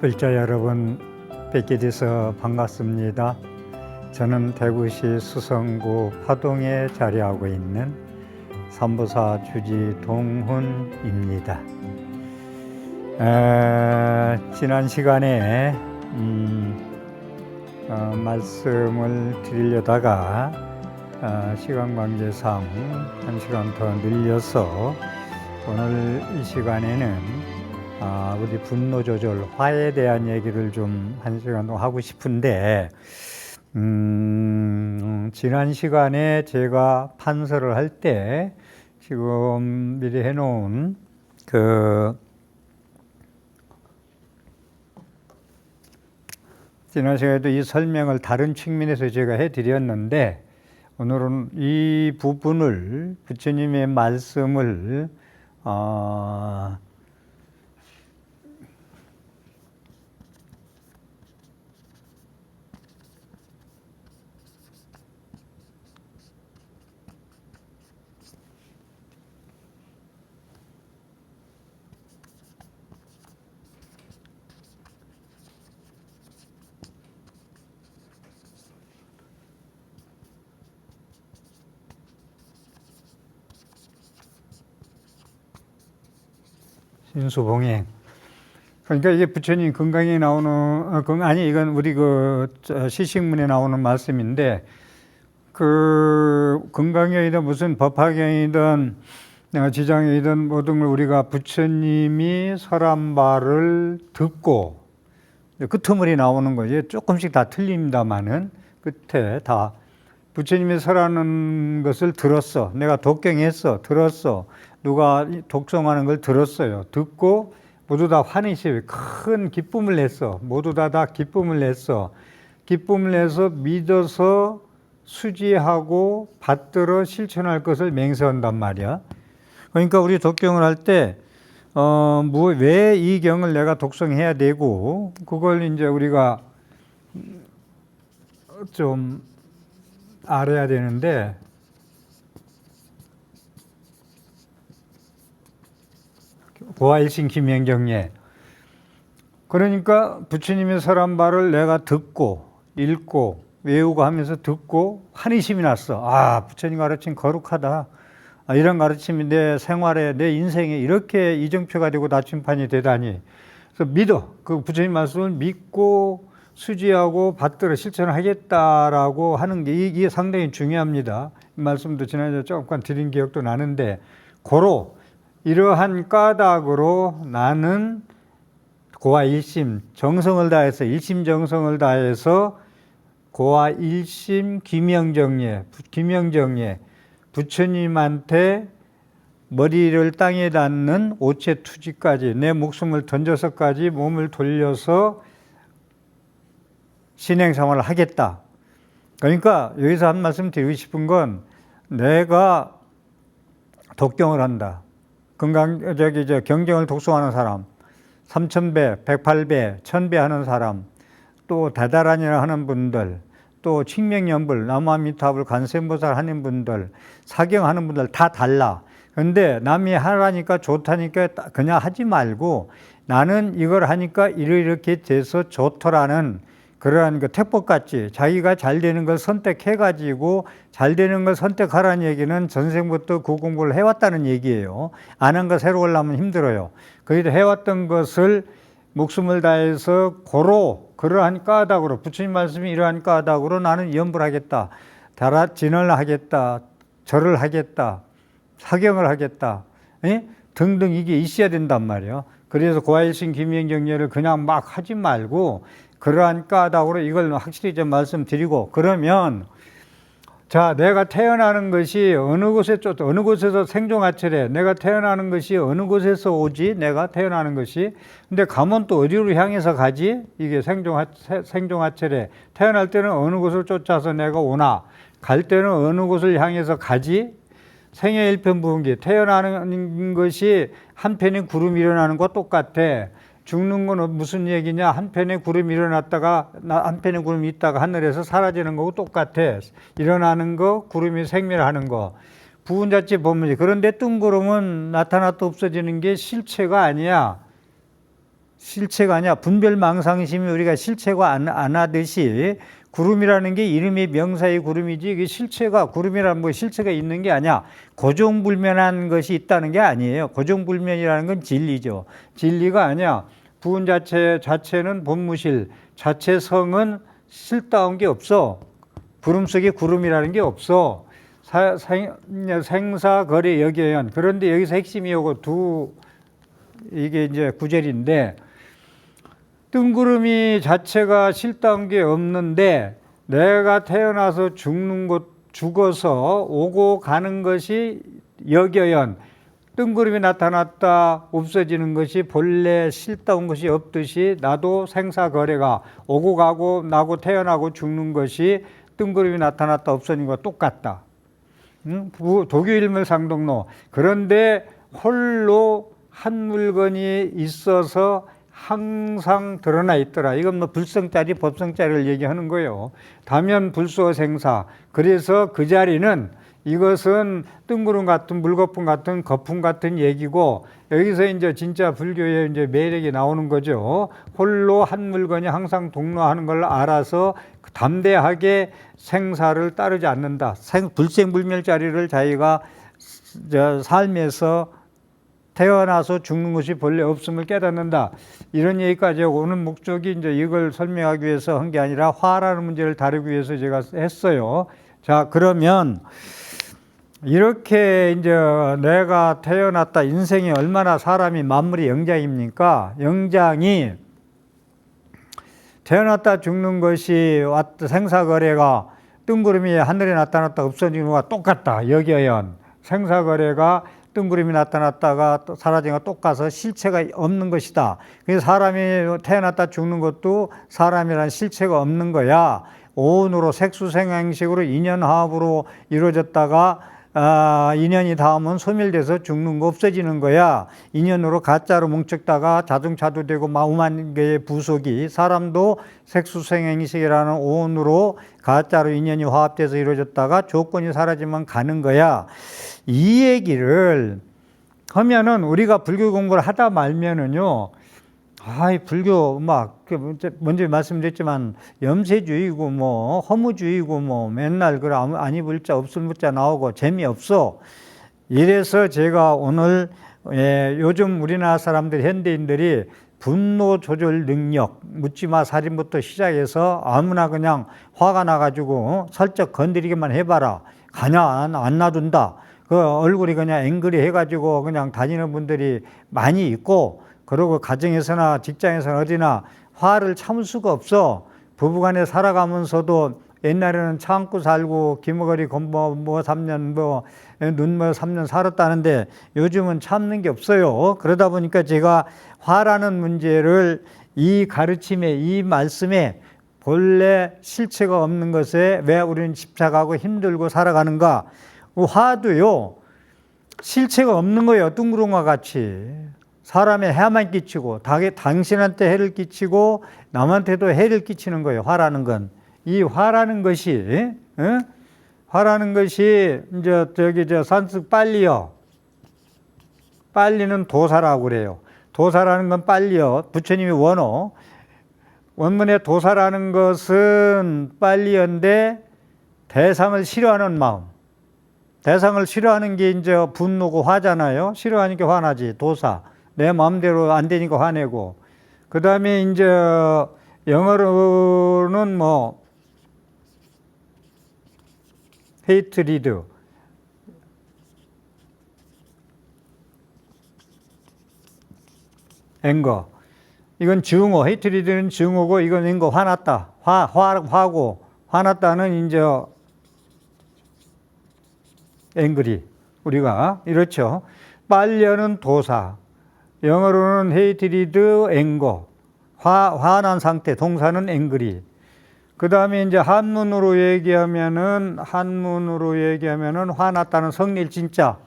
불자 여러분, 뵙게 돼서 반갑습니다. 저는 대구시 수성구 파동에 자리하고 있는 삼보사 주지 동훈입니다. 지난 시간에 말씀을 드리려다가 시간 관계상 1시간 더 늘려서 오늘 이 시간에는 우리 분노 조절, 화에 대한 얘기를 좀 1시간 동안 하고 싶은데, 지난 시간에 제가 판서를 할 때 지금 미리 해놓은 지난 시간에도 이 설명을 다른 측면에서 제가 해드렸는데, 오늘은 이 부분을 부처님의 말씀을 신수봉행. 그러니까 이게 부처님 건강에 나오는, 이건 우리 시식문에 나오는 말씀인데, 건강경이든 무슨 법화경이든 지장이든 모든 걸 우리가 부처님이 설한 바를 듣고, 끄트머리 나오는 거지. 조금씩 다 틀립니다만은, 끝에 다 부처님이 설하는 것을 들었어. 내가 독경했어. 들었어. 누가 독송하는 걸 들었어요. 듣고 모두 다 환희시 큰 기쁨을 냈어. 모두 다 기쁨을 냈어. 기쁨을 내서 믿어서 수지하고 받들어 실천할 것을 맹세한단 말이야. 그러니까 우리 독경을 할 때 왜 이 경을 내가 독송해야 되고, 그걸 이제 우리가 좀 알아야 되는데, 고아일신 김영경예. 그러니까 부처님의 설한 바를 내가 듣고 읽고 외우고 하면서 듣고 환희심이 났어. 부처님 가르침 거룩하다. 이런 가르침이 내 생활에, 내 인생에 이렇게 이정표가 되고 나침판이 되다니. 그래서 믿어. 그 부처님 말씀을 믿고 수지하고 받들어 실천을 하겠다라고 하는 게 이게 상당히 중요합니다. 이 말씀도 지난주에 조금 드린 기억도 나는데, 고로 이러한 까닭으로 나는 고아 일심 정성을 다해서, 일심정성을 다해서 고아 일심 김영정예 부처님한테 머리를 땅에 닿는 오체투지까지 내 목숨을 던져서까지 몸을 돌려서 신행생활을 하겠다. 그러니까 여기서 한 말씀 드리고 싶은 건, 내가 독경을 한다. 경경을 독송하는 사람, 3000배, 108배, 1000배 하는 사람, 또 대다란이라 하는 분들, 또 칭명연불, 나무아미타불, 관세음보살 하는 분들, 사경하는 분들 다 달라. 근데 남이 하라니까 좋다니까 그냥 하지 말고, 나는 이걸 하니까 이렇게 돼서 좋더라는 그러한 택법같이 자기가 잘 되는 걸 선택해가지고 잘 되는 걸 선택하라는 얘기는 전생부터 그 공부를 해왔다는 얘기예요. 안 한 거 새로 하려면 힘들어요. 그래도 해왔던 것을 목숨을 다해서 그러한 까닭으로, 부처님 말씀이 이러한 까닭으로 나는 연불 하겠다. 진을 하겠다. 절을 하겠다. 사경을 하겠다. 등등 이게 있어야 된단 말이에요. 그래서 고아일신 김영경례를 그냥 막 하지 말고, 그러한 까닭으로 이걸 확실히 좀 말씀드리고, 그러면 자, 내가 태어나는 것이 어느 곳에서 생종하철에 내가 태어나는 것이 어느 곳에서 오지? 내가 태어나는 것이. 근데 가면 또 어디로 향해서 가지? 이게 생종하철에 태어날 때는 어느 곳을 쫓아서 내가 오나, 갈 때는 어느 곳을 향해서 가지? 생애일편부흥기, 태어나는 것이 한편의 구름이 일어나는 것과 똑같아. 죽는 건 무슨 얘기냐? 한편의 구름이 일어났다가 한편의 구름이 있다가 하늘에서 사라지는 거고 똑같아. 일어나는 거, 구름이 생멸하는 거. 부분 자체 법문이지. 그런데 뜬구름은 나타났다 없어지는 게 실체가 아니야. 실체가 아니야. 분별망상심이 우리가 실체가 안 하듯이 구름이라는 게 이름이 명사의 구름이지 이게 실체가 구름이라는 뭐 실체가 있는 게 아니야. 고정불면한 것이 있다는 게 아니에요. 고정불면이라는 건 진리죠. 진리가 아니야. 부은 자체는 본무실, 자체성은 실다운 게 없어. 구름 속에 구름이라는 게 없어. 생사거래 역여연. 그런데 여기서 핵심이 오고 이게 이제 구절인데 뜬구름이 자체가 실다운 게 없는데 내가 태어나서 죽어서 오고 가는 것이 역여연. 뜬구름이 나타났다 없어지는 것이 본래 실다운 것이 없듯이 나도 생사거래가 오고 가고 나고 태어나고 죽는 것이 뜬구름이 나타났다 없어지는 것과 똑같다. 도교일멸상동로. 그런데 홀로 한 물건이 있어서 항상 드러나 있더라. 이건 뭐 불성짜리 법성짜리를 얘기하는 거예요. 다면 불소생사. 그래서 그 자리는 이것은 뜬구름 같은 물거품 같은 거품 같은 얘기고 여기서 이제 진짜 불교의 이제 매력이 나오는 거죠. 홀로 한 물건이 항상 동로하는 걸 알아서 담대하게 생사를 따르지 않는다. 불생불멸자리를 자기가 삶에서 태어나서 죽는 것이 본래 없음을 깨닫는다. 이런 얘기까지 하고 오는 목적이 이제 이걸 설명하기 위해서 한 게 아니라 화라는 문제를 다루기 위해서 제가 했어요. 자, 그러면 이렇게 이제 내가 태어났다 인생이 얼마나 사람이 만물이 영장입니까? 영장이 태어났다 죽는 것이 생사거래가 뜬구름이 하늘에 나타났다 없어지는 것과 똑같다. 역여연. 생사거래가 뜬구름이 나타났다가 또 사라진 것과 똑같아서 실체가 없는 것이다. 그래서 사람이 태어났다 죽는 것도 사람이란 실체가 없는 거야. 오온으로 색수생행식으로 인연화합으로 이루어졌다가 인연이 닿으면 소멸돼서 죽는 거 없어지는 거야. 인연으로 가짜로 뭉쳤다가 자동차도 되고 마음한 개의 부속이 사람도 색수생행식이라는 오온으로 가짜로 인연이 화합돼서 이루어졌다가 조건이 사라지면 가는 거야. 이 얘기를 하면은 우리가 불교 공부를 하다 말면은요, 불교 먼저 말씀드렸지만 염세주의고 뭐 허무주의고 뭐 맨날 그 아니 불자 없을 불자 나오고 재미없어. 이래서 제가 오늘 요즘 우리나라 사람들 현대인들이 분노 조절 능력 묻지마 살인부터 시작해서 아무나 그냥 화가 나가지고 살짝 건드리기만 해봐라. 가냐 안 놔둔다. 그 얼굴이 그냥 앵그리 해가지고 그냥 다니는 분들이 많이 있고 그리고 가정에서나 직장에서나 어디나 화를 참을 수가 없어. 부부간에 살아가면서도 옛날에는 참고 살고 기머거리 뭐 3년 눈뭐 3년 살았다는데 요즘은 참는 게 없어요. 그러다 보니까 제가 화라는 문제를 이 가르침에 이 말씀에 본래 실체가 없는 것에 왜 우리는 집착하고 힘들고 살아가는가. 화도요 실체가 없는 거예요. 둥그런과 같이. 사람의 해만 끼치고 당신한테 해를 끼치고 남한테도 해를 끼치는 거예요. 화라는 건. 이 화라는 것이 화라는 것이 이제 산뜻 빨리요. 빨리는 도사라고 그래요. 도사라는 건 빨리요. 부처님이 원문에 도사라는 것은 빨리인데 대상을 싫어하는 마음. 대상을 싫어하는 게 이제 분노고 화잖아요. 싫어하니까 화나지. 도사. 내 마음대로 안 되니까 화내고. 그 다음에 이제 영어로는 뭐 헤이트리드, 앵거. 이건 증오. 헤이트리드는 증오고 이건 앵거. 화났다. 화고 화났다는 이제 앵그리. 우리가 이렇죠. 빨려는 도사. 영어로는 헤이트리드, 앵거. 화난 상태. 동사는 앵그리. 그 다음에 이제 한문으로 얘기하면은 화났다는 성질 진짜.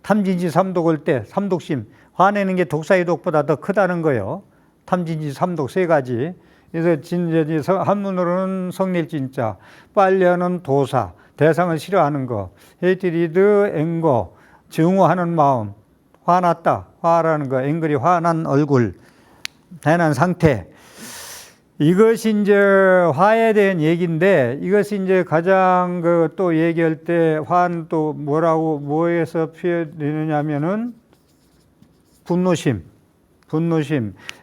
탐진지 삼독할 때 삼독심. 화내는 게 독사의 독보다 더 크다는 거예요. 탐진지 삼독 세 가지. 그래서 한문으로는 성질 진짜. 빨려는 도사. 대상을 싫어하는 거. 헤이트리드, 앵거. 증오하는 마음. 화났다. 화라는 거. 앵글이 화난 얼굴. 해난 상태. 이것이 이제 화에 대한 얘기인데, 이것이 이제 가장 또 얘기할 때 화는 또 뭐라고, 뭐에서 표현되느냐면은 분노심.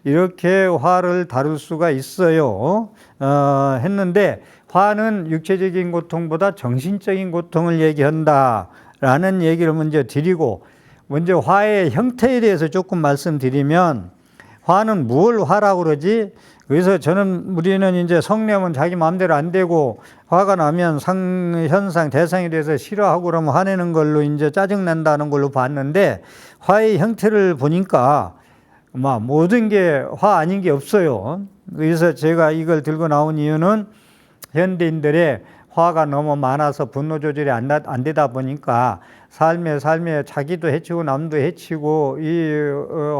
이렇게 화를 다룰 수가 있어요. 했는데, 화는 육체적인 고통보다 정신적인 고통을 얘기한다라는 얘기를 먼저 드리고, 먼저 화의 형태에 대해서 조금 말씀드리면, 화는 뭘 화라고 그러지? 그래서 우리는 이제 성내면 자기 마음대로 안 되고, 화가 나면 현상, 대상에 대해서 싫어하고 그러면 화내는 걸로 이제 짜증난다는 걸로 봤는데, 화의 형태를 보니까 모든 게 화 아닌 게 없어요. 그래서 제가 이걸 들고 나온 이유는 현대인들의 화가 너무 많아서 분노 조절이 안 되다 보니까 삶에 자기도 해치고 남도 해치고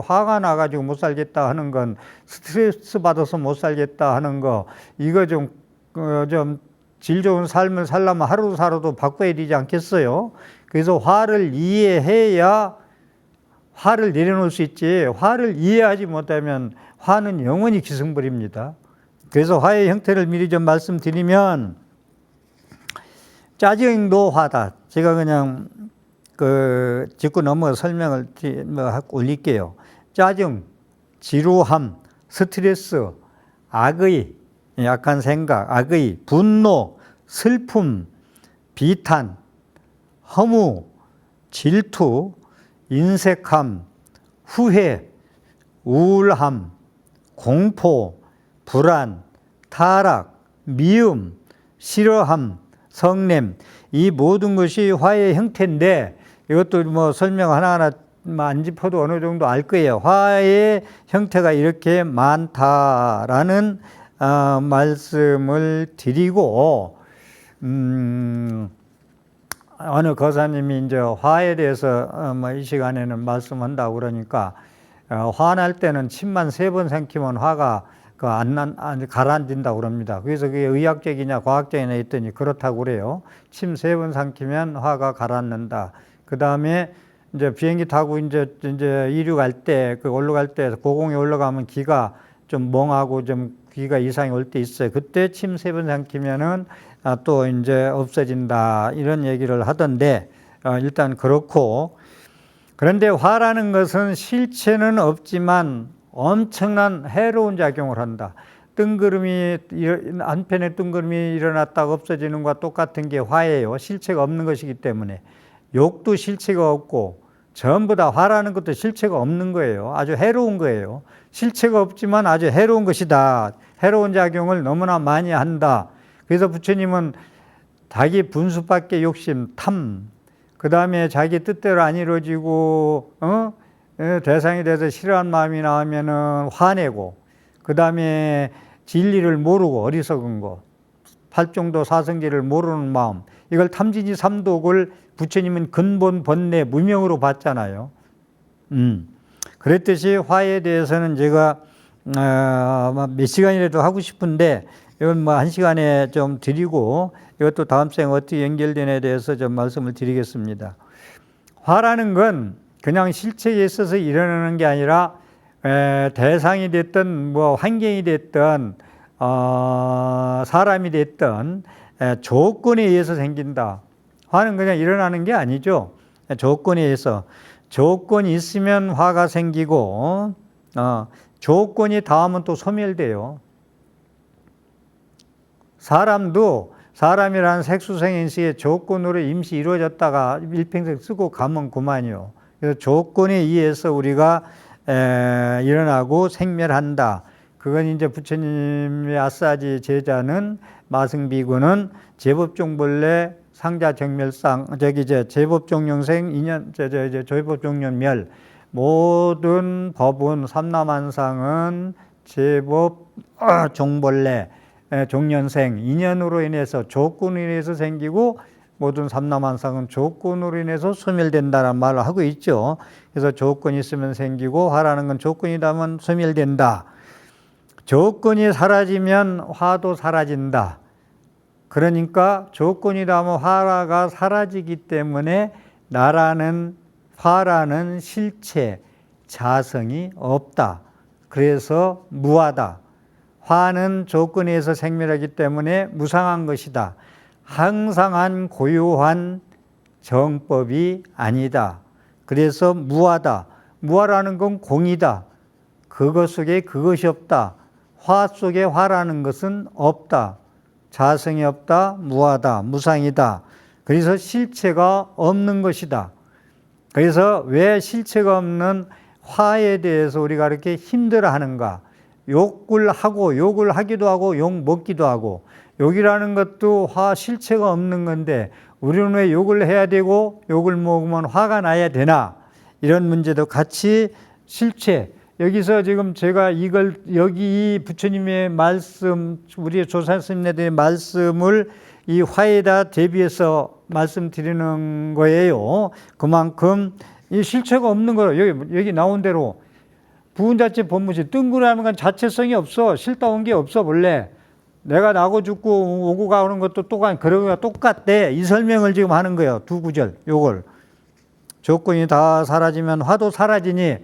화가 나가지고 못 살겠다 하는 건, 스트레스 받아서 못 살겠다 하는 거, 이거 좀 질 좋은 삶을 살려면 하루도 바꿔야 되지 않겠어요? 그래서 화를 이해해야 화를 내려놓을 수 있지, 화를 이해하지 못하면 화는 영원히 기승부립니다. 그래서 화의 형태를 미리 좀 말씀드리면, 짜증도 화다. 제가 그냥 짚고 넘어 설명을 올릴게요. 짜증, 지루함, 스트레스, 악의, 약한 생각, 악의, 분노, 슬픔, 비탄, 허무, 질투, 인색함, 후회, 우울함, 공포, 불안, 타락, 미움, 싫어함, 성냄, 이 모든 것이 화의 형태인데, 이것도 설명 하나하나 안 짚어도 어느 정도 알 거예요. 화의 형태가 이렇게 많다라는 말씀을 드리고, 어느 거사님이 이제 화에 대해서 이 시간에는 말씀한다고 그러니까, 화날 때는 침만 3번 삼키면 화가 가라앉는다고 그럽니다. 그래서 그게 의학적이냐 과학적이냐 했더니 그렇다고 그래요. 침 3번 삼키면 화가 가라앉는다. 그 다음에 이제 비행기 타고 이제 이륙 갈 때, 올라갈 때 고공에 올라가면 기가 좀 멍하고 좀 귀가 이상이 올 때 있어요. 그때 침 3번 삼키면은 또 이제 없어진다, 이런 얘기를 하던데, 일단 그렇고, 그런데 화라는 것은 실체는 없지만 엄청난 해로운 작용을 한다. 한편의 뜬구름이 일어났다가 없어지는 것과 똑같은 게 화예요. 실체가 없는 것이기 때문에. 욕도 실체가 없고, 전부 다 화라는 것도 실체가 없는 거예요. 아주 해로운 거예요. 실체가 없지만 아주 해로운 것이다. 해로운 작용을 너무나 많이 한다. 그래서 부처님은 자기 분수밖에 욕심, 탐, 그 다음에 자기 뜻대로 안 이루어지고 대상에 대해서 싫어하는 마음이 나오면은 화내고, 그 다음에 진리를 모르고 어리석은 거, 팔종도 사성제를 모르는 마음, 이걸 탐진이 삼독을 부처님은 근본 번뇌 무명으로 봤잖아요. 그랬듯이 화에 대해서는 제가 몇 시간이라도 하고 싶은데, 이건 1시간에 좀 드리고, 이것도 다음 생에 어떻게 연결되냐에 대해서 좀 말씀을 드리겠습니다. 화라는 건 그냥 실체에 있어서 일어나는 게 아니라 대상이 됐든 환경이 됐든 사람이 됐든 조건에 의해서 생긴다. 화는 그냥 일어나는 게 아니죠. 조건에 의해서. 조건이 있으면 화가 생기고, 조건이 닿으면 또 소멸돼요. 사람이라는 색수생인식의 조건으로 임시 이루어졌다가 일평생 쓰고 가면 그만이요. 그래서 조건에 의해서 우리가 일어나고 생멸한다. 그건 이제 부처님의 아싸지 제자는, 마승비구는 제법종본래 상자정멸상, 제법종영생 인연, 제법종연멸, 모든 법은 삼라만상은 제법종본래 종연생, 인연으로 인해서 조건으로 인해서 생기고, 모든 삼라만상은 조건으로 인해서 소멸된다는 말을 하고 있죠. 그래서 조건이 있으면 생기고, 화라는 건 조건이 닿으면 소멸된다. 조건이 사라지면 화도 사라진다. 그러니까 조건이 닿으면 화가 사라지기 때문에 화라는 실체, 자성이 없다. 그래서 무하다. 화는 조건에서 생멸하기 때문에 무상한 것이다. 항상한 고유한 정법이 아니다. 그래서 무하다. 무하라는 건 공이다. 그것 속에 그것이 없다. 화 속에 화라는 것은 없다. 자성이 없다. 무하다. 무상이다. 그래서 실체가 없는 것이다. 그래서 왜 실체가 없는 화에 대해서 우리가 이렇게 힘들어 하는가? 욕을 하고, 욕을 하기도 하고, 욕 먹기도 하고, 욕이라는 것도 화 실체가 없는 건데, 우리는 왜 욕을 해야 되고, 욕을 먹으면 화가 나야 되나? 이런 문제도 같이 실체. 여기서 지금 제가 이걸, 여기 이 부처님의 말씀, 우리 조사스님들의 말씀을 이 화에다 대비해서 말씀드리는 거예요. 그만큼 이 실체가 없는 거예요. 여기 나온 대로. 부은자체 본무시 뜬구라는 건 자체성이 없어. 실다운 게 없어 원래. 내가 나고 죽고 오고 가는 것도 그러기가 똑같대. 이 설명을 지금 하는 거예요. 두 구절 요걸. 조건이 다 사라지면 화도 사라지니,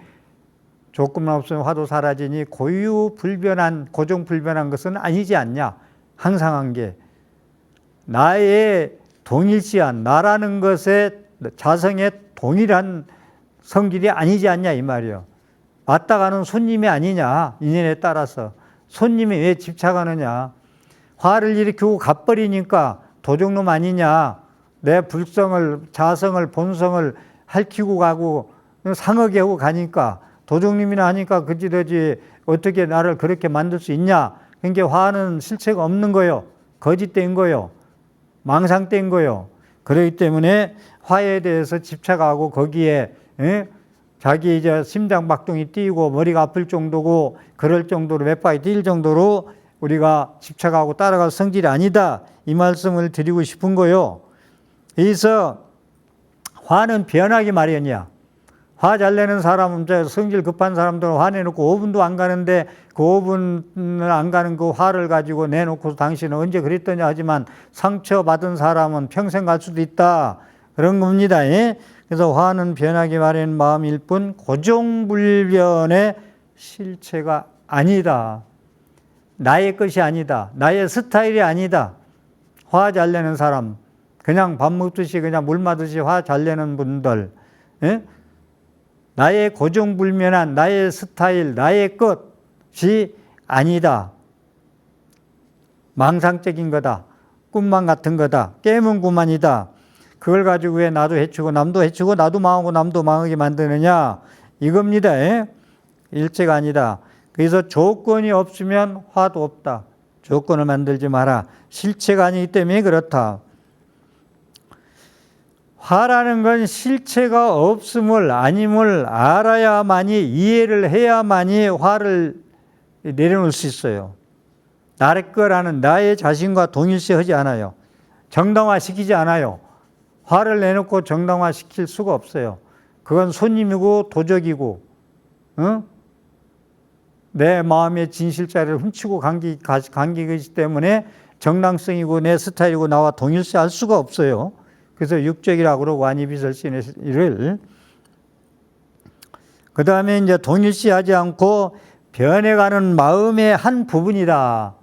조건만 없으면 화도 사라지니 고유불변한 고정불변한 것은 아니지 않냐. 항상한 게 나의 동일시한 나라는 것의 자성의 동일한 성질이 아니지 않냐 이 말이에요. 왔다 가는 손님이 아니냐. 인연에 따라서 손님이 왜 집착하느냐. 화를 일으키고 가버리니까 도적놈 아니냐. 내 불성을 자성을 본성을 핥히고 가고 상하게 하고 가니까 도적님이나 하니까 그지러지 어떻게 나를 그렇게 만들 수 있냐. 그러니까 화는 실체가 없는 거예요. 거짓된 거예요. 망상된 거예요. 그렇기 때문에 화에 대해서 집착하고 거기에 자기 이제 심장박동이 뛰고 머리가 아플 정도고 그럴 정도로 몇 바퀴 뛸 정도로 우리가 집착하고 따라갈 성질이 아니다. 이 말씀을 드리고 싶은 거요. 그래서 화는 변하기 마련이야. 화 잘 내는 사람은 성질 급한 사람들은 화내놓고 5분도 안 가는데 그 5분을 안 가는 그 화를 가지고 내놓고 당신은 언제 그랬더냐 하지만 상처받은 사람은 평생 갈 수도 있다. 그런 겁니다. 예? 그래서 화는 변하기 마련 마음일 뿐 고정불변의 실체가 아니다. 나의 것이 아니다. 나의 스타일이 아니다. 화 잘 내는 사람, 그냥 밥 먹듯이 그냥 물 마듯이 화 잘 내는 분들, 예? 나의 고정불변한 나의 스타일, 나의 것이 아니다. 망상적인 거다. 꿈만 같은 거다. 깨문 구만이다. 그걸 가지고 왜 나도 해치고 남도 해치고 나도 망하고 남도 망하게 만드느냐. 이겁니다. 예? 일체가 아니다. 그래서 조건이 없으면 화도 없다. 조건을 만들지 마라. 실체가 아니기 때문에 그렇다. 화라는 건 실체가 없음을 아님을 알아야만이 이해를 해야만이 화를 내려놓을 수 있어요. 나의 거라는 나의 자신과 동일시하지 않아요. 정당화시키지 않아요. 화를 내놓고 정당화시킬 수가 없어요. 그건 손님이고 도적이고 내 마음의 진실자리를 훔치고 감기기 때문에 정당성이고 내 스타일이고 나와 동일시할 수가 없어요. 그래서 육적이라고 그러고 완이비설신을 그 다음에 이제 동일시하지 않고 변해가는 마음의 한 부분이다.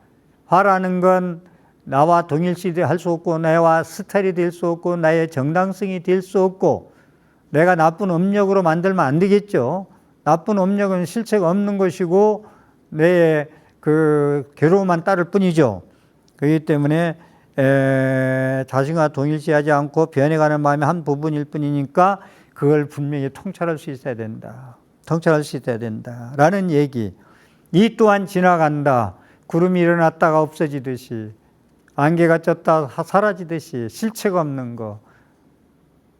화라는 건 나와 동일시할 수 없고 나와 스타일이 될 수 없고 나의 정당성이 될 수 없고 내가 나쁜 업력으로 만들면 안 되겠죠. 나쁜 업력은 실체가 없는 것이고 내 그 괴로움만 따를 뿐이죠. 그렇기 때문에 자신과 동일시하지 않고 변해가는 마음의 한 부분일 뿐이니까 그걸 분명히 통찰할 수 있어야 된다. 통찰할 수 있어야 된다. 라는 얘기. 이 또한 지나간다. 구름이 일어났다가 없어지듯이 안개가 쪘다 사라지듯이 실체가 없는 거.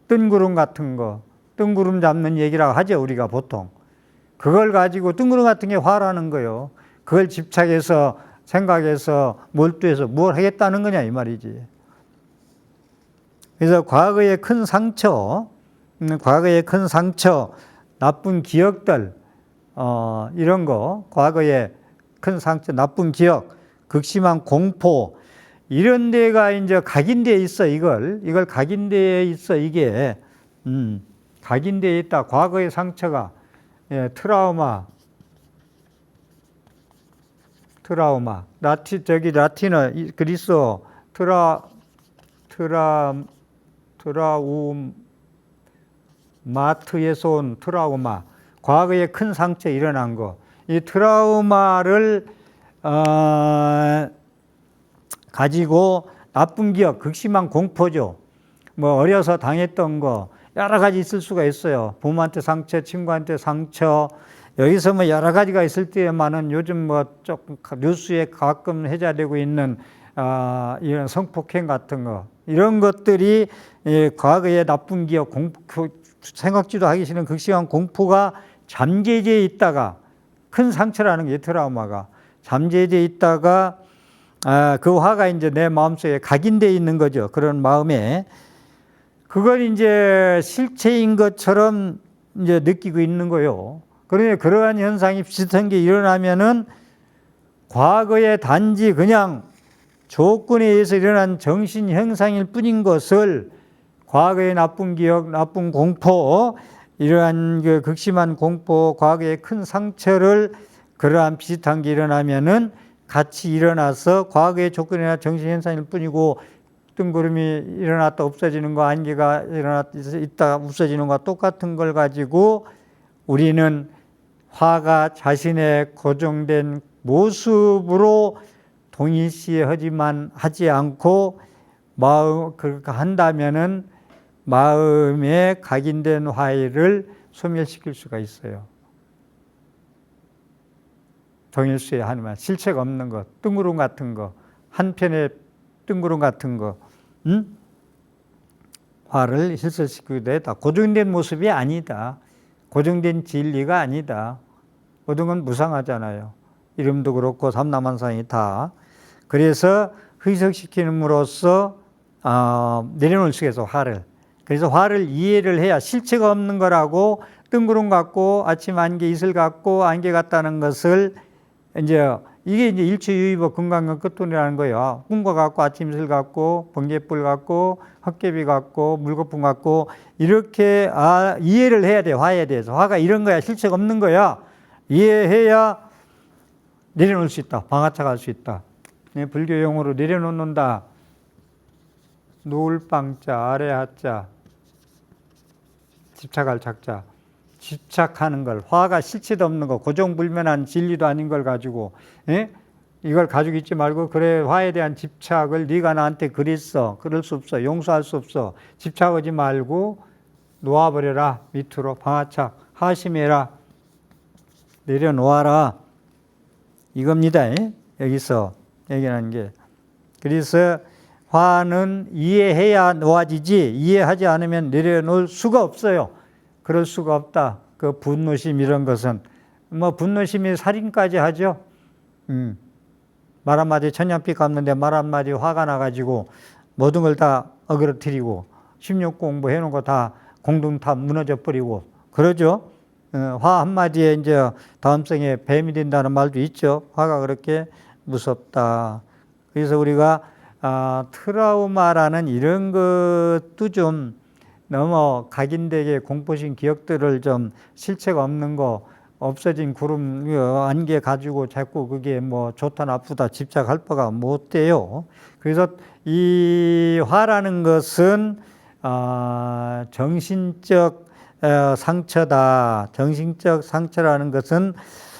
뜬구름 같은 거. 뜬구름 잡는 얘기라고 하죠. 우리가 보통. 그걸 가지고 뜬구름 같은 게 화라는 거예요. 그걸 집착해서 생각해서 몰두해서 뭘 하겠다는 거냐 이 말이지. 그래서 과거의 큰 상처, 나쁜 기억들, 이런 거, 과거의 큰 상처, 나쁜 기억, 극심한 공포, 이런 데가 이제 각인되어 있어. 이걸 각인되어 있어. 이게 각인되어 있다. 과거의 상처가 트라우마, 트라우마. 라틴어, 그리스어, 트라우마트에서 온 트라우마. 과거에 큰 상처 일어난 거. 이 트라우마를, 가지고 나쁜 기억, 극심한 공포죠. 뭐, 어려서 당했던 거, 여러 가지 있을 수가 있어요. 부모한테 상처, 친구한테 상처. 여기서 뭐 여러 가지가 있을 때만은 요즘 뭐 조금 뉴스에 가끔 회자되고 있는 이런 성폭행 같은 거, 이런 것들이 과거의 나쁜 기억, 생각지도 하기 싫은 극심한 공포가 잠재되어 있다가, 큰 상처라는 게 트라우마가 잠재되어 있다가 그 화가 이제 내 마음속에 각인되어 있는 거죠. 그런 마음에 그걸 이제 실체인 것처럼 이제 느끼고 있는 거예요. 그러니 그러한 현상이 비슷한 게 일어나면은 과거에 단지 그냥 조건에 의해서 일어난 정신 현상일 뿐인 것을, 과거의 나쁜 기억, 나쁜 공포, 이러한 그 극심한 공포, 과거의 큰 상처를, 그러한 비슷한 게 일어나면은 같이 일어나서 과거의 조건이나 정신 현상일 뿐이고, 뜬구름이 일어났다 없어지는 거, 안개가 있다 없어지는 거와 똑같은 걸 가지고 우리는 화가 자신의 고정된 모습으로 동일시하지만 하지 않고, 그렇게 한다면은 마음에 각인된 화를 소멸시킬 수가 있어요. 동일시에 하는 실체가 없는 것, 뜬구름 같은 거, 한편의 뜬구름 같은 거, 화를 실설시키게 되다. 고정된 모습이 아니다. 고정된 진리가 아니다. 모든 건 무상하잖아요. 이름도 그렇고 삼라만상이 다. 그래서 희석시킴으로써 내려놓을 수 있어요, 화를. 그래서 화를 이해를 해야, 실체가 없는 거라고, 뜬구름 같고 아침 안개, 이슬 같고 안개 같다는 것을 이제, 이게 이제 일체유의법 금강경 끝돈이라는 거예요. 꿈과 같고 아침 이슬 같고 번개불 같고 헛개비 같고 물거품 같고, 이렇게 이해를 해야 돼요. 화에 대해서. 화가 이런 거야. 실체가 없는 거야. 이해해야 내려놓을 수 있다. 방아착할 수 있다. 불교 용어로 내려놓는다. 놓을 빵자, 아래 하자, 집착할 착자. 집착하는 걸, 화가 실체도 없는 거, 고정불면한 진리도 아닌 걸 가지고, 이걸 가지고 있지 말고, 그래, 화에 대한 집착을 네가 나한테 그랬어, 그럴 수 없어, 용서할 수 없어, 집착하지 말고 놓아버려라. 밑으로 방아착, 하심해라, 내려놓아라, 이겁니다. 여기서 얘기하는 게. 그래서 화는 이해해야 놓아지지, 이해하지 않으면 내려놓을 수가 없어요. 그럴 수가 없다. 그 분노심 이런 것은, 뭐 분노심이 살인까지 하죠. 말 한마디 천냥빛 갚는데 말 한마디 화가 나가지고 모든 걸 다 어그러뜨리고 16 공부해놓은 거 다 공동탑 무너져 버리고 그러죠. 화 한마디에 이제 다음 생에 뱀이 된다는 말도 있죠. 화가 그렇게 무섭다. 그래서 우리가 트라우마라는 이런 것도 좀 너무 각인되게 공포심 기억들을 좀, 실체가 없는 거, 없어진 구름, 안개 가지고 자꾸 그게 뭐 좋다 나쁘다 집착할 바가 못 돼요. 그래서 이 화라는 것은 정신적 상처다. 정신적 상처라는 것은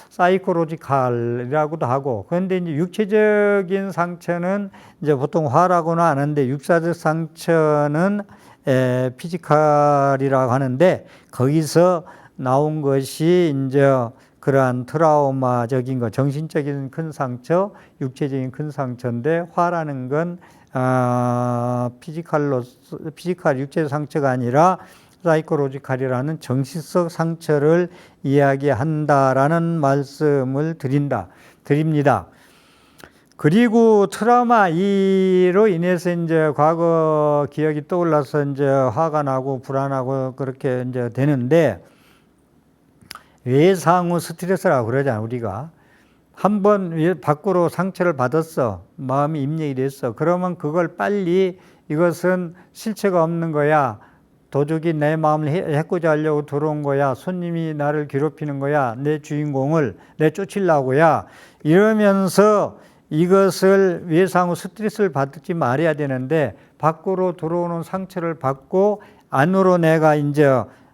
사이코로지컬이라고도 하고, 그런데 이제 육체적인 상처는 이제 보통 화라고는 하는데, 육사적 상처는 피지컬이라고 하는데, 거기서 나온 것이 이제 그러한 트라우마적인 거, 정신적인 큰 상처, 육체적인 큰 상처인데, 화라는 건 피지컬 육체적 상처가 아니라 사이코로지컬이라는 정신적 상처를 이야기한다라는 말씀을 드립니다. 그리고 트라우마 이로 인해서 이제 과거 기억이 떠올라서 이제 화가 나고 불안하고 그렇게 이제 되는데, 외상후 스트레스라고 그러잖아, 우리가. 한번 밖으로 상처를 받았어. 마음이 입력이 됐어. 그러면 그걸 빨리, 이것은 실체가 없는 거야, 도둑이 내 마음을 해코지 하려고 들어온 거야. 손님이 나를 괴롭히는 거야. 내 주인공을 내 쫓으려고야. 이러면서 이것을 외상 후 스트레스를 받지 말아야 되는데 밖으로 들어오는 상처를 받고 안으로 내가 이제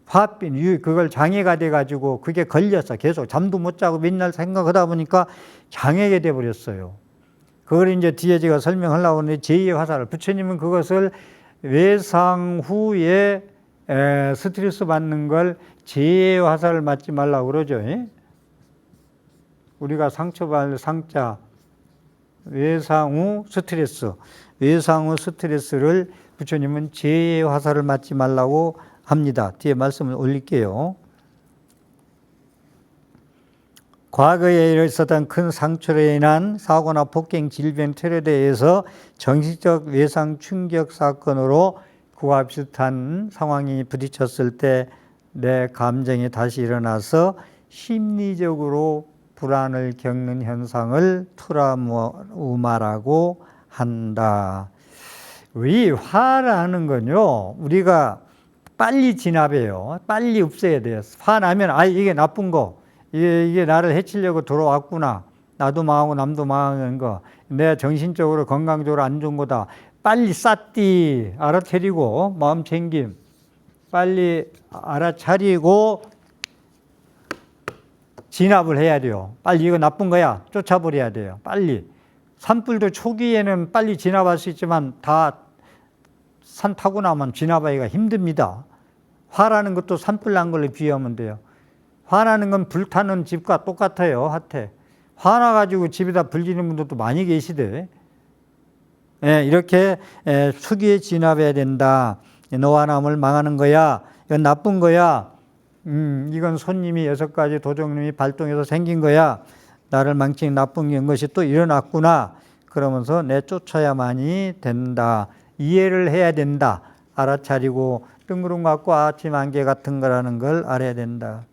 화병, 그걸 장애가 돼가지고 그게 걸렸어. 계속 잠도 못 자고 맨날 생각하다 보니까 장애가 돼버렸어요. 그걸 이제 뒤에 제가 설명하려고 하는데 제2의 화살을, 부처님은 그것을 외상 후에 스트레스 받는 걸 제2의 화살을 맞지 말라고 그러죠. 우리가 상처받을 상자, 외상 후 스트레스, 외상 후 스트레스를 부처님은 제2의 화살을 맞지 말라고 합니다. 뒤에 말씀을 올릴게요. 과거에 있었던 큰 상처로 인한 사고나 폭행, 질병, 테러에 대해서 정신적 외상 충격 사건으로 그와 비슷한 상황이 부딪혔을 때 내 감정이 다시 일어나서 심리적으로 불안을 겪는 현상을 트라우마라고 한다. 이 화라는 건요, 우리가 빨리 진압해요. 빨리 없애야 돼요. 화나면 이게 나쁜 거, 이게 나를 해치려고 들어왔구나. 나도 망하고 남도 망하는 거, 내 정신적으로 건강적으로 안 좋은 거다. 빨리 쌌디 알아차리고, 마음 챙김 빨리 알아차리고 진압을 해야 돼요. 빨리 이거 나쁜 거야 쫓아버려야 돼요. 빨리. 산불도 초기에는 빨리 진압할 수 있지만 다 산 타고 나면 진압하기가 힘듭니다. 화라는 것도 산불 난 걸로 비유하면 돼요. 화나는 건 불타는 집과 똑같아요. 하태. 화나가지고 집에다 불 지는 분들도 많이 계시대. 이렇게 초기에 진압해야 된다. 너와 남을 망하는 거야. 이건 나쁜 거야. 이건 손님이 6가지 도적놈이 발동해서 생긴 거야. 나를 망치는 나쁜 것이 또 일어났구나. 그러면서 내쫓아야만이 된다. 이해를 해야 된다. 알아차리고 뜬구름 같고 아침 안개 같은 거라는 걸 알아야 된다.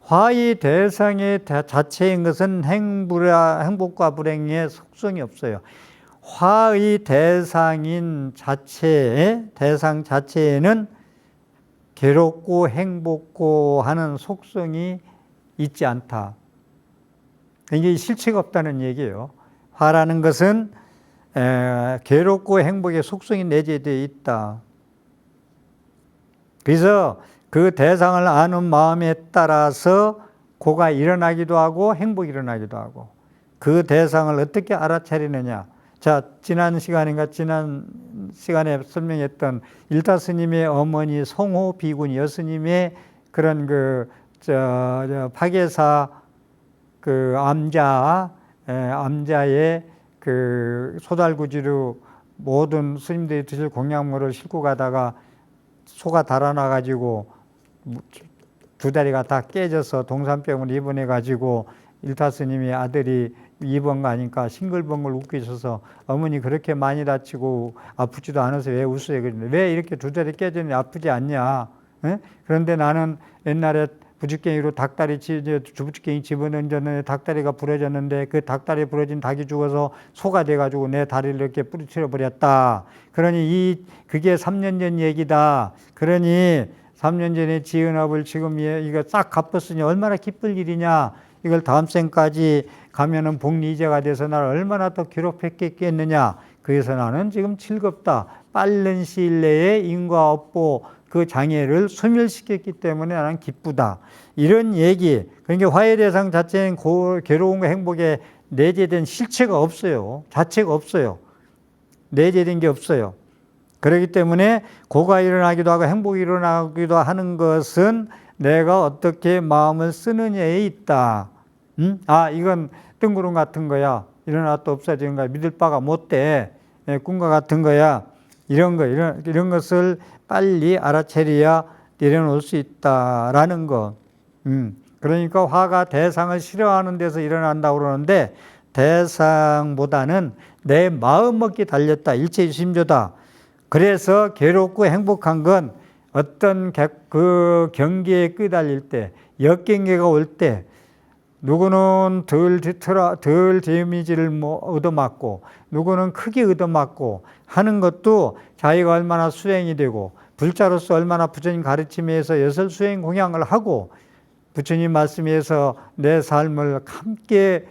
화의 대상의 자체인 것은 행복과 불행의 속성이 없어요. 화의 대상인 자체에, 대상 자체에는 괴롭고 행복고 하는 속성이 있지 않다. 이게 실체가 없다는 얘기예요. 화라는 것은 괴롭고 행복의 속성이 내재되어 있다. 그래서 그 대상을 아는 마음에 따라서 고가 일어나기도 하고 행복이 일어나기도 하고, 그 대상을 어떻게 알아차리느냐. 자, 지난 시간에 설명했던 일타 스님의 어머니 송호 비군 여스님의 그런 파괴사 암자의 소달구지로 모든 스님들이 드실 공약물을 싣고 가다가 소가 달아나가지고 2다리가 다 깨져서 동산병을 입원해가지고 일타 스님의 아들이 입원 가니까 싱글벙글 웃고 있어서 어머니 그렇게 많이 다치고 아프지도 않아서 왜 웃어요? 그랬는데 왜 이렇게 2다리 깨졌는데 아프지 않냐? 그런데 나는 옛날에 부직갱이로 주부직갱이 집어넣었는데 닭다리가 부러졌는데 그 닭다리 부러진 닭이 죽어서 소가 돼가지고 내 다리를 이렇게 뿌리쳐 버렸다. 그러니 그게 3년 전 얘기다. 그러니 3년 전에 지은 업을 지금 이거 싹 갚았으니 얼마나 기쁠 일이냐. 이걸 다음 생까지 가면은 복리이자가 돼서 나를 얼마나 더 괴롭혔겠느냐. 그래서 나는 지금 즐겁다. 빠른 시일 내에 인과 업보 그 장애를 소멸시켰기 때문에 나는 기쁘다. 이런 얘기. 그러니까 화해 대상 자체는 괴로움과 행복에 내재된 실체가 없어요. 자체가 없어요. 내재된 게 없어요. 그렇기 때문에 고가 일어나기도 하고 행복이 일어나기도 하는 것은 내가 어떻게 마음을 쓰느냐에 있다. 이건 뜬구름 같은 거야. 일어났다 없어지는 거야. 믿을 바가 못 돼. 꿈과 같은 거야. 이런 것을 빨리 알아차려야 내려놓을 수 있다라는 거. 그러니까 화가 대상을 싫어하는 데서 일어난다고 그러는데 대상보다는 내 마음 먹기 달렸다. 일체유심조다. 그래서 괴롭고 행복한 건 어떤 그 경계에 끄달릴 때, 역경계가 올 때, 누구는 덜 데미지를 얻어맞고, 누구는 크게 얻어맞고 하는 것도 자기가 얼마나 수행이 되고, 불자로서 얼마나 부처님 가르침에 의해서 여설수행 공양을 하고 부처님 말씀에 의해서 내 삶을 함께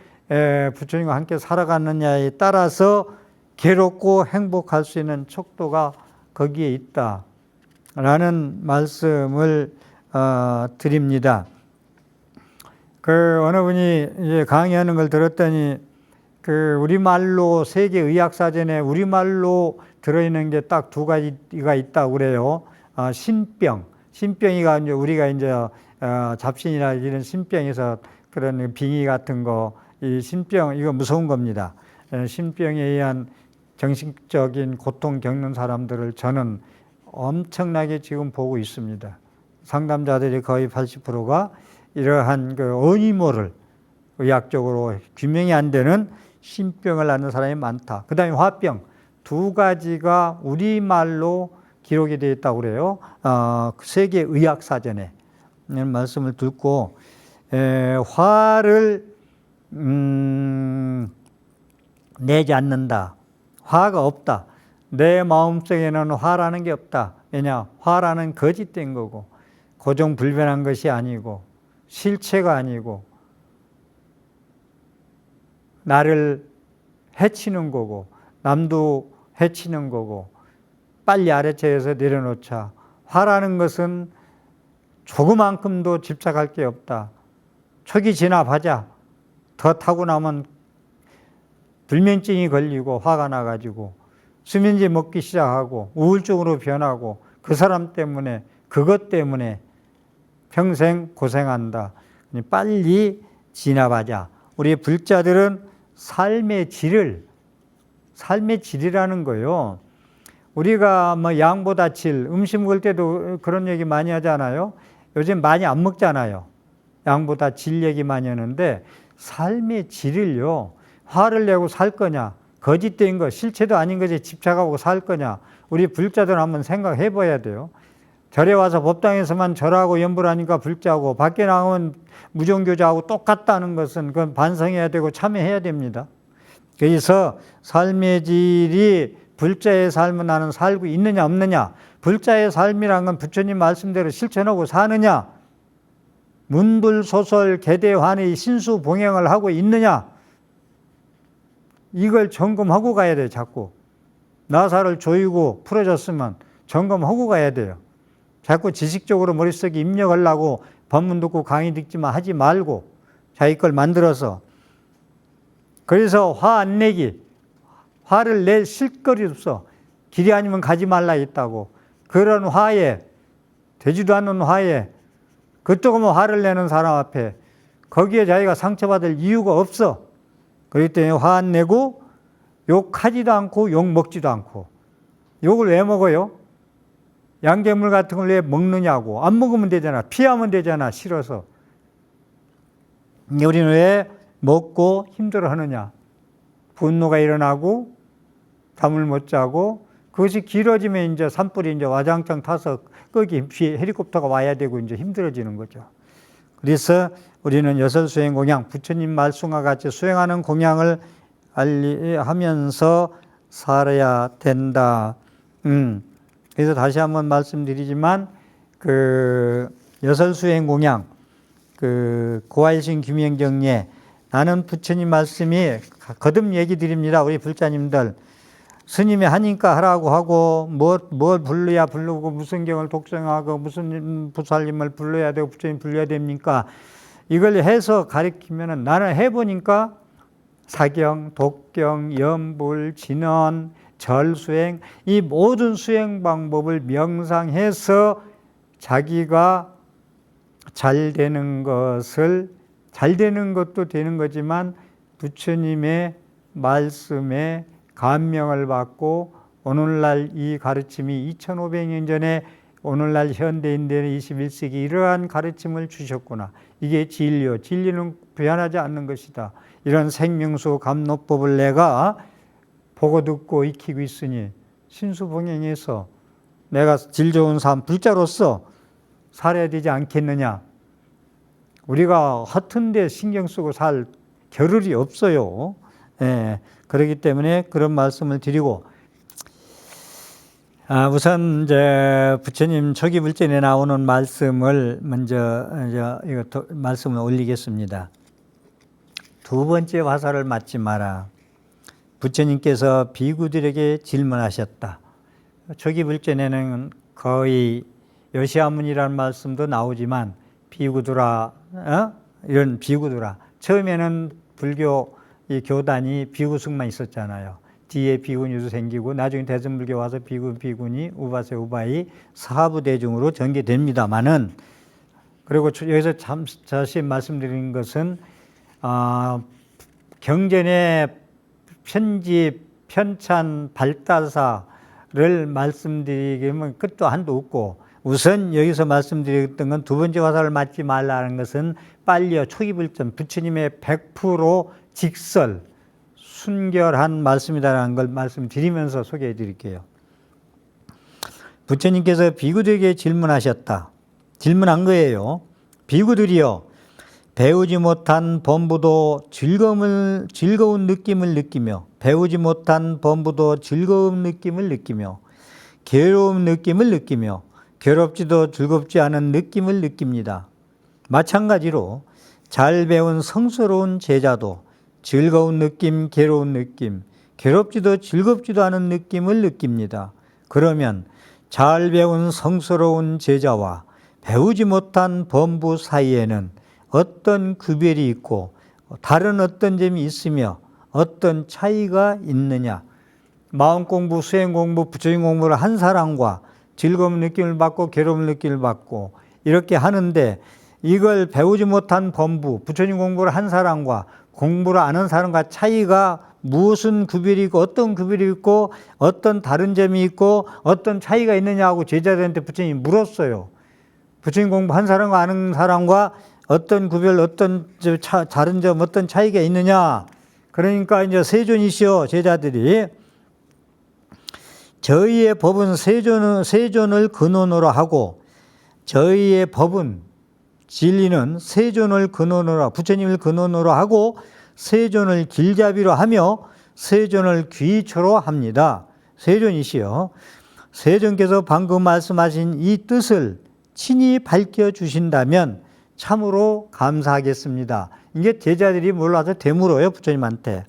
부처님과 함께 살아가느냐에 따라서 괴롭고 행복할 수 있는 척도가 거기에 있다라는 말씀을 드립니다. 어느 분이 이제 강의하는 걸 들었더니 우리말로 세계의학사전에 우리말로 들어있는 게 딱 두 가지가 있다고 그래요. 신병이가 이제 우리가 이제 잡신이나 이런 신병에서 그런 빙의 같은 거, 이 신병, 이거 무서운 겁니다. 신병에 의한 정신적인 고통 겪는 사람들을 저는 엄청나게 지금 보고 있습니다. 상담자들이 거의 80%가 이러한 어니모를 의학적으로 규명이 안 되는 신병을 앓는 사람이 많다. 그 다음에 화병, 두 가지가 우리말로 기록이 되어 있다고 그래요. 세계의학사전에 이런 말씀을 듣고 화를 내지 않는다. 화가 없다. 내 마음속에는 화라는 게 없다. 왜냐? 화라는 거짓된 거고 고정불변한 것이 아니고 실체가 아니고 나를 해치는 거고 남도 해치는 거고 빨리 아래처에서 내려놓자. 화라는 것은 조그만큼도 집착할 게 없다. 초기 진압하자. 더 타고 나면 불면증이 걸리고 화가 나가지고 수면제 먹기 시작하고 우울증으로 변하고 그 사람 때문에 그것 때문에 평생 고생한다. 빨리 진압하자. 우리 불자들은 삶의 질이라는 거요. 우리가 양보다 질, 음식 먹을 때도 그런 얘기 많이 하잖아요. 요즘 많이 안 먹잖아요. 양보다 질 얘기 많이 하는데 삶의 질을요. 화를 내고 살 거냐, 거짓된 거, 실체도 아닌 것에 집착하고 살 거냐. 우리 불자들 한번 생각해 봐야 돼요. 절에 와서 법당에서만 절하고 염불 하니까 불자고 밖에 나가면 무종교자하고 똑같다는 것은 그건 반성해야 되고 참여해야 됩니다. 그래서 삶의 질이 불자의 삶은 나는 살고 있느냐 없느냐. 불자의 삶이란 건 부처님 말씀대로 실천하고 사느냐. 문불소설 계대환의 신수봉행을 하고 있느냐. 이걸 점검하고 가야 돼요. 자꾸 나사를 조이고 풀어졌으면 점검하고 가야 돼요. 자꾸 지식적으로 머릿속에 입력하려고 법문 듣고 강의 듣지만 하지 말고 자기 걸 만들어서. 그래서 화 안 내기, 화를 낼 실거리 없어. 길이 아니면 가지 말라 했다고. 그런 화에, 되지도 않는 화에 그 조그만 화를 내는 사람 앞에 거기에 자기가 상처받을 이유가 없어. 그렇기 때문에 화 안 내고 욕하지도 않고 욕 먹지도 않고. 욕을 왜 먹어요? 양괴물 같은 걸 왜 먹느냐고. 안 먹으면 되잖아. 피하면 되잖아. 싫어서. 우리는 왜 먹고 힘들어하느냐. 분노가 일어나고 잠을 못 자고 그것이 길어지면 이제 산불이 이제 와장창 타서 거기 헬리콥터가 와야 되고 이제 힘들어지는 거죠. 그래서 우리는 여설수행 공양, 부처님 말씀과 같이 수행하는 공양을 하면서 살아야 된다. 그래서 다시 한번 말씀드리지만 여설수행 공양, 고아일신 규명정리에 나는 부처님 말씀이 거듭 얘기 드립니다. 우리 불자님들. 스님이 하니까 하라고 하고 뭘 불러야 부르고 무슨 경을 독성하고 무슨 부살림을 불러야 되고 부처님 불러야 됩니까? 이걸 해서 가르치면은 나는 해보니까 사경, 독경, 염불, 진언, 절수행 이 모든 수행 방법을 명상해서 자기가 잘 되는 것도 되는 거지만 부처님의 말씀에 감명을 받고 오늘날 이 가르침이 2500년 전에 오늘날 현대인들의 21세기 이러한 가르침을 주셨구나. 이게 진리요. 진리는 변하지 않는 것이다. 이런 생명수 감로법을 내가 보고 듣고 익히고 있으니 신수봉행해서 내가 질 좋은 삶 불자로서 살아야 되지 않겠느냐. 우리가 허튼 데 신경 쓰고 살 겨를이 없어요. 그렇기 때문에 그런 말씀을 드리고 우선 이제 부처님 초기불전에 나오는 말씀을 먼저 말씀을 올리겠습니다. 두 번째 화살을 맞지 마라. 부처님께서 비구들에게 질문하셨다. 초기불전에는 거의 여시아문이라는 말씀도 나오지만 비구들아, 이런 비구들아. 처음에는 불교 이 교단이 비구승만 있었잖아요. 뒤에 비구니도 생기고 나중에 대승불교 와서 비구, 비구니, 우바세, 우바이 사부대중으로 전개됩니다만은, 그리고 여기서 다시 말씀드린 것은 경전의 편집, 편찬, 발달사를 말씀드리면 끝도 한도 없고, 우선 여기서 말씀드렸던 건 두 번째 화살을 맞지 말라는 것은 빨리요 초기불전 부처님의 100% 직설, 순결한 말씀이다라는 걸 말씀드리면서 소개해 드릴게요. 부처님께서 비구들에게 질문하셨다. 질문한 거예요. 비구들이여, 배우지 못한 범부도 즐거운 느낌을 느끼며, 배우지 못한 범부도 즐거운 느낌을 느끼며, 괴로운 느낌을 느끼며, 괴롭지도 즐겁지 않은 느낌을 느낍니다. 마찬가지로 잘 배운 성스러운 제자도 즐거운 느낌, 괴로운 느낌, 괴롭지도 즐겁지도 않은 느낌을 느낍니다. 그러면 잘 배운 성스러운 제자와 배우지 못한 범부 사이에는 어떤 구별이 있고 다른 어떤 점이 있으며 어떤 차이가 있느냐? 마음 공부, 수행 공부, 부처님 공부를 한 사람과 즐거운 느낌을 받고 괴로운 느낌을 받고 이렇게 하는데, 이걸 배우지 못한 범부, 부처님 공부를 한 사람과 공부를 안 한 사람과 차이가 무슨 구별이 있고 어떤 구별이 있고 어떤 다른 점이 있고 어떤 차이가 있느냐고 제자들한테 부처님이 물었어요. 부처님 공부 한 사람과 안 한 사람과 어떤 구별, 어떤 다른 점, 어떤 차이가 있느냐. 그러니까 이제 세존이시여 제자들이 저희의 법은 세존을 근원으로 하고, 저희의 법은 진리는 세존을 근원으로, 부처님을 근원으로 하고 세존을 길잡이로 하며 세존을 귀처로 합니다. 세존이시여, 세존께서 방금 말씀하신 이 뜻을 친히 밝혀주신다면 참으로 감사하겠습니다. 이게 제자들이 몰라서 되물어요, 부처님한테.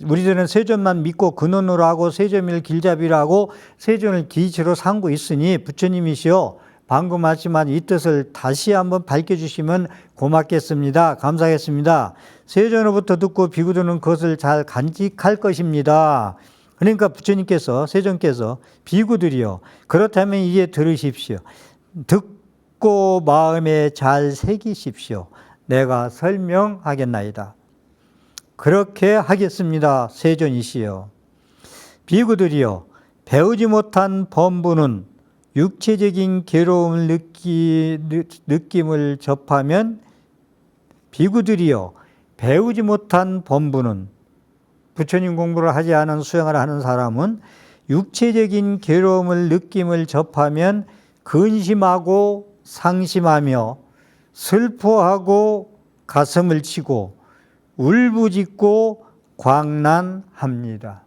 우리들은 세존만 믿고 근원으로 하고 세존을 길잡이로 하고 세존을 기치로 삼고 있으니 부처님이시여, 방금 말씀한 이 뜻을 다시 한번 밝혀주시면 고맙겠습니다. 감사하겠습니다. 세존으로부터 듣고 비구들은 그것을 잘 간직할 것입니다. 그러니까 부처님께서, 세존께서 비구들이여, 그렇다면 이제 들으십시오. 듣고 마음에 잘 새기십시오. 내가 설명하겠나이다. 그렇게 하겠습니다. 세존이시여. 비구들이여, 배우지 못한 범부는 육체적인 괴로움을 느낌을 접하면, 비구들이여, 배우지 못한 범부는, 부처님 공부를 하지 않은 수행을 하는 사람은 육체적인 괴로움을 느낌을 접하면 근심하고 상심하며 슬퍼하고 가슴을 치고 울부짖고 광난합니다.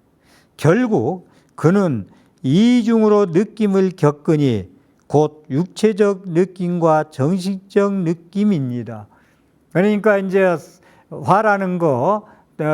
결국 그는 이중으로 느낌을 겪으니 곧 육체적 느낌과 정신적 느낌입니다. 그러니까 이제 화라는 거,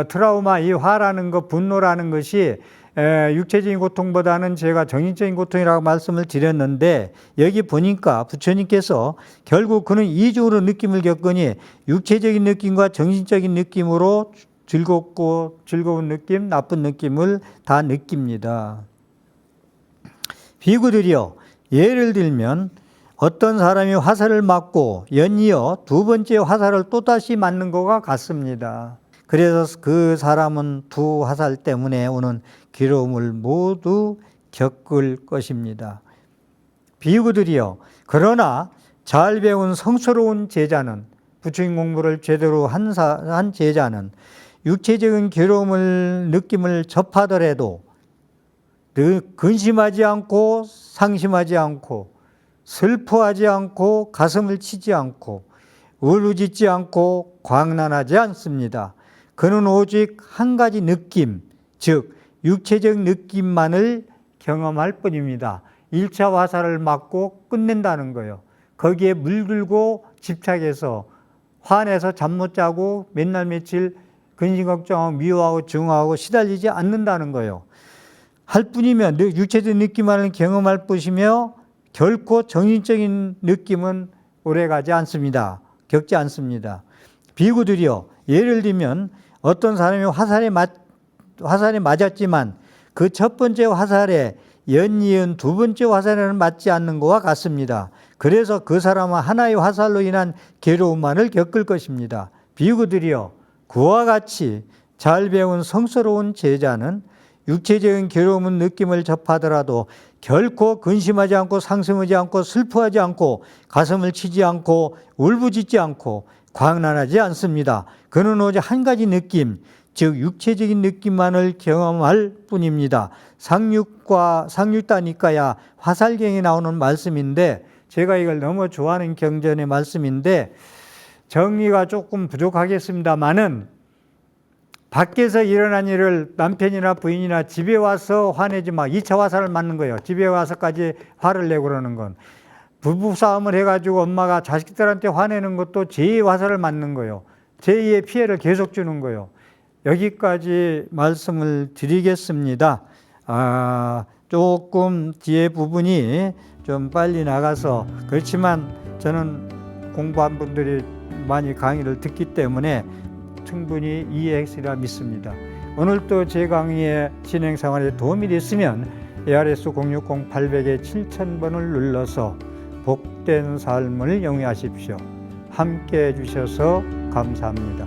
트라우마, 이 화라는 거, 분노라는 것이 육체적인 고통보다는 제가 정신적인 고통이라고 말씀을 드렸는데, 여기 보니까 부처님께서 결국 그는 이중으로 느낌을 겪으니 육체적인 느낌과 정신적인 느낌으로 즐거운 느낌, 나쁜 느낌을 다 느낍니다. 비구들이여, 예를 들면 어떤 사람이 화살을 맞고 연이어 두 번째 화살을 또다시 맞는 것과 같습니다. 그래서 그 사람은 두 화살 때문에 오는 괴로움을 모두 겪을 것입니다. 비구들이여, 그러나 잘 배운 성스러운 제자는, 부처님 공부를 제대로 한 제자는 육체적인 괴로움을 느낌을 접하더라도 근심하지 않고 상심하지 않고 슬퍼하지 않고 가슴을 치지 않고 울부짖지 않고 광난하지 않습니다. 그는 오직 한 가지 느낌, 즉 육체적 느낌만을 경험할 뿐입니다. 1차 화살을 맞고 끝낸다는 거예요. 거기에 물들고 집착해서 화내서 잠 못 자고 맨날 며칠 근심 걱정하고 미워하고 증오하고 시달리지 않는다는 거예요. 할 뿐이며 육체적인 느낌만을 경험할 뿐이며 결코 정신적인 느낌은 오래가지 않습니다. 겪지 않습니다. 비구들이요, 예를 들면 어떤 사람이 화살에 맞았지만 그 첫 번째 화살에 연이은 두 번째 화살에는 맞지 않는 것과 같습니다. 그래서 그 사람은 하나의 화살로 인한 괴로움만을 겪을 것입니다. 비구들이요, 그와 같이 잘 배운 성스러운 제자는 육체적인 괴로움은 느낌을 접하더라도 결코 근심하지 않고 상심하지 않고 슬퍼하지 않고 가슴을 치지 않고 울부짖지 않고 광란하지 않습니다. 그는 오직 한 가지 느낌, 즉 육체적인 느낌만을 경험할 뿐입니다. 상륙다니까야 화살경에 나오는 말씀인데 제가 이걸 너무 좋아하는 경전의 말씀인데 정리가 조금 부족하겠습니다만은 밖에서 일어난 일을 남편이나 부인이나 집에 와서 화내지 마. 2차 화살을 맞는 거예요. 집에 와서까지 화를 내고 그러는 건. 부부싸움을 해가지고 엄마가 자식들한테 화내는 것도 제2의 화살을 맞는 거예요. 제2의 피해를 계속 주는 거예요. 여기까지 말씀을 드리겠습니다. 조금 뒤에 부분이 좀 빨리 나가서 그렇지만 저는 공부한 분들이 많이 강의를 듣기 때문에 충분히 이해했으리라 믿습니다. 오늘도 제 강의의 진행 생활에 도움이 됐으면 ARS 060-800에 7000번을 눌러서 복된 삶을 영위하십시오. 함께 해주셔서 감사합니다.